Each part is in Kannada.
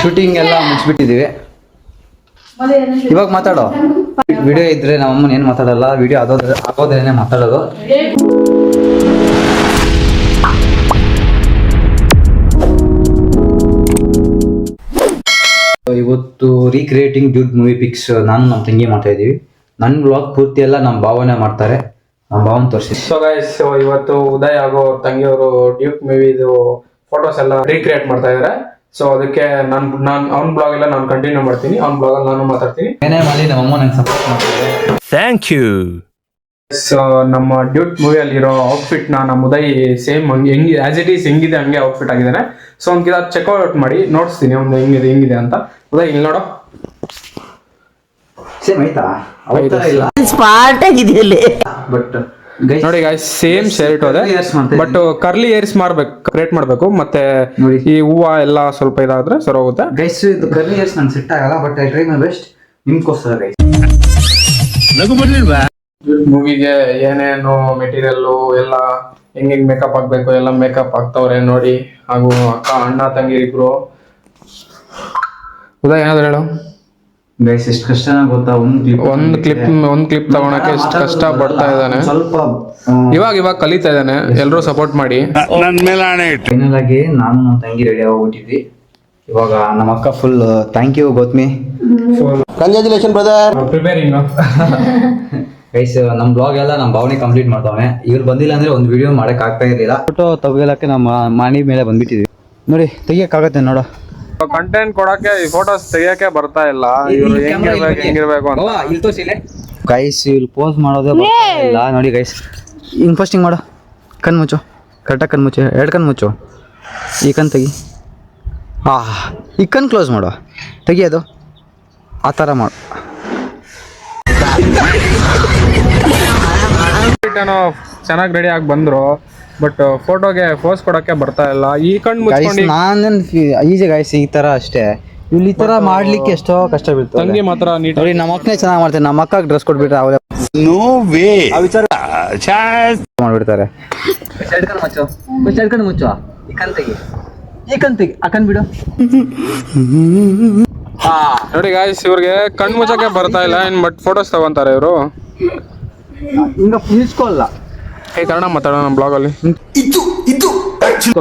ಶೂಟಿಂಗ್ ಎಲ್ಲ ಮುಗಿಸ್ಬಿಟ್ಟಿದೀವಿ. ಇವಾಗ ಮಾತಾಡೋ. ವಿಡಿಯೋ ಇದ್ರೆ ನಮ್ಮ ಅಮ್ಮನ ಏನು ಮಾತಾಡಲ್ಲ, ವಿಡಿಯೋ ಆಗೋದ್ರೇನೆ ಮಾತಾಡೋದು. ಇವತ್ತು ರೀಕ್ರಿಯೇಟಿಂಗ್ ಡ್ಯೂಟ್ ಮೂವಿ ಪಿಕ್ಸ್ ನಾನು ನಮ್ಮ ತಂಗಿ ಮಾಡ್ತಾ ಇದೀವಿ. ನನ್ನ ಬ್ಲಾಗ್ ಪೂರ್ತಿ ಎಲ್ಲ ನಮ್ಮ ಭಾವನೆ ಮಾಡ್ತಾರೆ, ನಮ್ಮ ಭಾವನ ತೋರಿಸಿ. ಸೊ ಗೈಸ್, ಇವತ್ತು ಉದಯ್ ಹಾಗೂ ತಂಗಿಯವರು ಡ್ಯೂಕ್ ಮೂವಿದು ಫೋಟೋಸ್ ಎಲ್ಲ ರೀಕ್ರಿಯೇಟ್ ಮಾಡ್ತಾ ಇದಾರೆ. ಸೊ ಅದಕ್ಕೆ ನಾನು ಅವ್ನ ಬ್ಲಾಗ್ ಎಲ್ಲ ನಾನು ಕಂಟಿನ್ಯೂ ಮಾಡ್ತೀನಿ, ಅವ್ನ ಬ್ಲಾಗ್ ಅಲ್ಲಿ ನಾನು ಮಾತಾಡ್ತೀನಿ. ಏನೇ ಮಾಡಿ ನಮ್ಮ ಅಮ್ಮ ನಂಗೆ ಸಪೋರ್ಟ್ ಮಾಡ್ತಾರೆ. Thank you. ಸೊ ನಮ್ಮ ಡ್ಯೂಟ್ ಮೂವಿಯಲ್ಲಿರೋ ಔಟ್ಫಿಟ್ ನಮ್ಮ ಉದಯ್ ಸೇಮ್ ಹೆಂಗಿದೆ ಆಸ್ ಇಟ್ ಈಸ್ ಹೆಂಗಿದೆ ಹಂಗೆ ಔಟ್ಫಿಟ್ ಆಗಿದ್ದಾನೆ. ಸೊ ಅವ್ನಿಗೆ ಚೆಕ್ಔಟ್ ಮಾಡಿ ನೋಡಿಸ್ತೀನಿ ಒಂದು ಹೆಂಗಿದೆ ಅಂತ. ಉದಯ್ ಇಲ್ಲಿ ನೋಡೋ, ಸೇಮ್ ಆಯ್ತಾ? ಇಲ್ಲ ಸ್ಮಾರ್ಟ್ ಆಗಿದೆಯಲ್ಲಿ. ಬಟ್ ನೋಡಿ ಗೈಸ್, ಸೇಮ್ ಶರ್ಟ್ ಅದೇ, ಬಟ್ ಕರ್ಲಿ ಏರ್ಸ್ ಕ್ರಿಯೇಟ್ ಮಾಡ್ಬೇಕು. ಮತ್ತೆ ಈ ಹೂವ ಎಲ್ಲ ಸ್ವಲ್ಪ ಇದಾದ್ರೆ ಸರ್ ಹೋಗುತ್ತೆ. ಗೈಸ್ ಇದು ಕರ್ಲಿ ಹೇರ್ಸ್ ನಂಗೆ ಸೆಟ್ ಆಗಲ್ಲ, but I try my best. ನಿಮ್ಗೋಸ್ಕರ ಗೈಸ್. ಮೂವಿಗೆ ಏನೇನು ಮೆಟೀರಿಯಲ್ ಎಲ್ಲ ಹೆಂಗ್ ಮೇಕಪ್ ಆಗ್ಬೇಕು ಎಲ್ಲ ಮೇಕಪ್ ಆಗ್ತವ್ರೆ ನೋಡಿ. ಹಾಗೂ ಅಕ್ಕ ಅಣ್ಣ ತಂಗಿರಿಬ್ರು. ಉದಯ್ ಏನಾದ್ರು ಹೇಳು ಗೈಸ್. ಎಷ್ಟು ಕಷ್ಟನ ಗೊತ್ತಾ, ಒಂದ್ ಕ್ಲಿಪ್ ತಗೊಳಕ್ಕೆ ಎಷ್ಟು ಕಷ್ಟ ಪಡ್ತಾ ಇದ್ದಾನೆ. ಸ್ವಲ್ಪ ಇವಾಗ ಕಲಿತಾ ಇದ್ದಾನೆ, ಎಲ್ರು ಸಪೋರ್ಟ್ ಮಾಡಿ. ಫೈನಲ್ ಆಗಿ ನಾನು ನಮ್ಮ ತಂಗಿ ರೆಡಿ ಆಗ್ಬಿಟ್ಟಿದ್ವಿ. ಇವಾಗ ನಮ್ಮ ಅಕ್ಕ full thank you Gautami. Congratulation brother. Preparing guys ನಮ್ಮ ಬ್ಲಾಗ್ ಎಲ್ಲ ನಮ್ಮ ಭಾವನೆ ಕಂಪ್ಲೀಟ್ ಮಾಡ್ತಾವೆ. ಇವ್ರು ಬಂದಿಲ್ಲ ಅಂದ್ರೆ ಒಂದು ವಿಡಿಯೋ ಮಾಡಕ್ ಆಗ್ತಾ ಇರಲಿಲ್ಲ. ಫೋಟೋ ತೆಗಿಯಲಕ್ಕೆ ನಮ್ಮ ಮನೆ ಮೇಲೆ ಬಂದ್ಬಿಟ್ಟಿದ್ವಿ. ನೋಡಿ ತೆಗಿಯಕ್ಕಾಗತ್ತೆ ನೋಡೋ. ಕಂಟೆಂಟ್ ಕೊಡಕ್ಕೆ ಈ ಫೋಟೋಸ್ ತೆಗಿಯಕ್ಕೆ ಬರ್ತಾ ಇಲ್ಲ. ಇವ್ರು ಹೆಂಗಿರ್ಬೇಕು ಅಂತ ಇಲ್ಲಿ ತೋರಿಸಿಲ್ಲ ಗೈಸ್. ಇಲ್ಲಿ ಪೋಸ್ ಮಾಡೋದೇ ಬರ್ತಾ ಇಲ್ಲ ನೋಡಿ ಗೈಸ್. ಹಿಂಗ್ ಫಸ್ಟ್ ಹಿಂಗ್ ಮಾಡೋ, ಕಣ್ ಮುಚ್ಚು, ಕರೆಕ್ಟಾಗಿ ಕಣ್ ಮುಚ್ಚು, 2 ಕಣ್ ಮುಚ್ಚು. ಈ ಕಣ್ ತೆಗಿ, ಈ ಕಣ್ ಕ್ಲೋಸ್ ಮಾಡೋ, ತೆಗಿಯೋದು ಆ ಥರ ಮಾಡು. ಚೆನ್ನಾಗಿ ರೆಡಿ ಆಗಿ ಬಂದ್ರು, ಬಟ್ ಫೋಟೋಗೆ ಫೋಸ್ ಕೊಡಕ್ಕೆ ಬರ್ತಾ ಇಲ್ಲ. ಈ ಕಣ್ ಮುಚ್ಕೊಂಡು ನಾನೇನು ಈಜಿ ಗೈಸ್ ಈ ಥರ ಅಷ್ಟೇ. ಇಲ್ಲಿ ಈ ಥರ ಮಾಡ್ಲಿಕ್ಕೆ ಎಷ್ಟೋ ಕಷ್ಟ ಬೀಳ್ತಾರೆ. ತಂಗಿ ಮಾತ್ರ ನೀಟ್ ನೋಡಿ ನಮ್ಮ ಅಕ್ಕನೇ ಚೆನ್ನಾಗಿ ಮಾಡ್ತಾರೆ. ನಮ್ಮ ಅಕ್ಕಗೆ ಡ್ರೆಸ್ ಕೊಟ್ಬಿಟ್ರೆ ಅವಳೇ ನೋ ವೇ ಮಾಡ್ಬಿಡ್ತಾರೆ. ಮುಚ್ಚು ಮುಚ್ಚು, ಈ ಕಣ್ ತೆಗಿ, ಈ ಕಣ್ ತೆಗಿ, ಆ ಕಣ್ ಬಿಡು. ನೋಡಿ ಗಾಯ್ಸ್, ಇವ್ರಿಗೆ ಕಣ್ ಮುಚ್ಚಕ್ಕೆ ಬರ್ತಾ ಇಲ್ಲ, ಬಟ್ ಫೋಟೋಸ್ ತಗೊಂತಾರೆ ಇವರು. ಹಿಂಗ ನಿಲ್ಸ್ಕೊಳ್ಳಲ್ಲ. ಕನ್ನಡ ಮಾತಾಡೋಣ ನಮ್ಮ ಬ್ಲಾಗಲ್ಲಿ.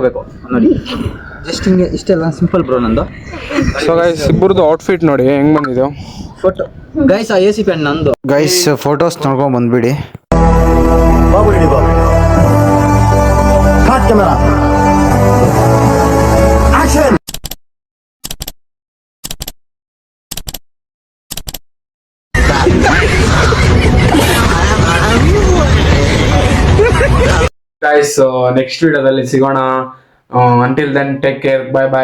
ಬೇಕು ನೋಡಿ, ಜಸ್ಟ್ ಹಿಂಗೆ ಇಷ್ಟೆಲ್ಲ ಸಿಂಪಲ್ ಬ್ರೋ ನಂದು. ಸೊ ಗೈಸ್, ಇಬ್ಬರದು ಔಟ್ಫಿಟ್ ನೋಡಿ ಹೆಂಗ್ ಬಂದಿದೆ. ಫೋಟೋ ಗೈಸ್, ಆ AC ಪ್ಯಾನ್ ನಂದು. ಗೈಸ್ ಫೋಟೋಸ್ ನೋಡ್ಕೊಂಡ್ ಬಂದ್ಬಿಡಿ. ಗೈಸ್, ನೆಕ್ಸ್ಟ್ ವಿಡಿಯೋದಲ್ಲಿ ಸಿಗೋಣ. Until then take care, bye by.